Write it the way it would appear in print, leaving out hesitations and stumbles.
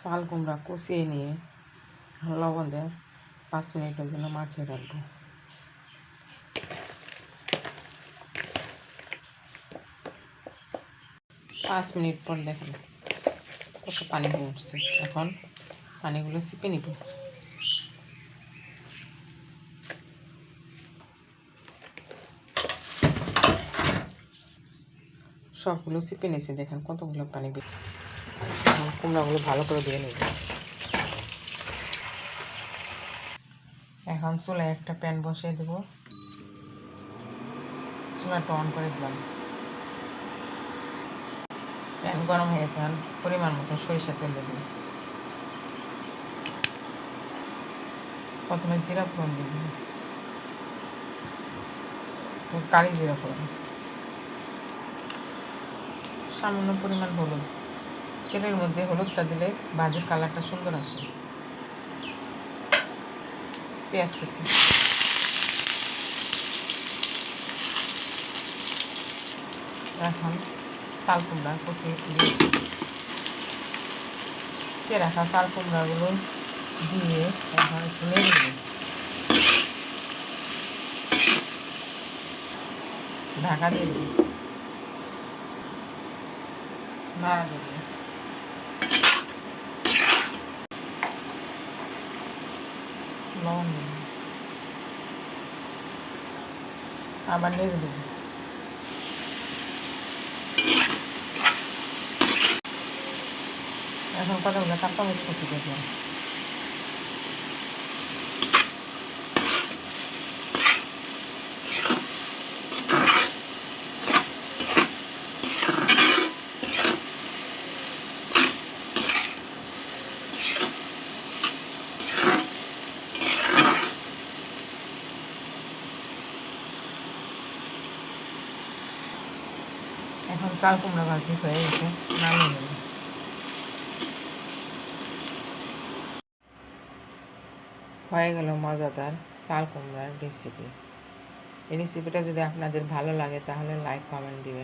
চাল কুমড়া কষিয়ে নিয়ে লবণ দিয়ে 5 মিনিটের জন্য মাখিয়ে রাখবো। পাঁচ মিনিট পর দেখেন কত পানি হয়ে উঠছে। এখন পানিগুলো চিপে নিব। সবগুলো চিপে নিয়েছি, দেখেন কতগুলো পানি বেরিয়ে। কুমড়াগুলো ভালো করে দিয়ে নেব। এখন চুলায় একটা প্যান বসিয়ে দেব। চুলাটা অন করে দিলাম। প্যান গরম হয়ে গেছে, পরিমাণ মতো সরিষা তেল দেব। প্রথমে জিরা ফোড়ন দিব, তো কালি জিরা ফোড়ন, সামান্য পরিমাণ হলুদ। তেলের মধ্যে হলুদটা দিলে ভাজির কালারটা সুন্দর আসে। পেঁয়াজ কুচি, এখন চাল কুমড়া কষিয়ে দিয়ে রাখা চাল কুমড়াগুলো দিয়ে এখন একটু নেড়ে দিই। ঢাকা দিয়ে দিই, নাড়া দিয়ে দিই। লবণ দিই, আবার নেড়ে দিই। এখন কতগুলো কাঁচামরিচ কুচি দিয়ে দিলাম। এখন চাল কুমড়া ভাজি হয়ে গেছে, নামিয়ে নেব। হয়ে গেল মজাদার চাল কুমড়ার রেসিপি। এই রেসিপিটা যদি আপনাদের ভালো লাগে তাহলে লাইক কমেন্ট দিবেন।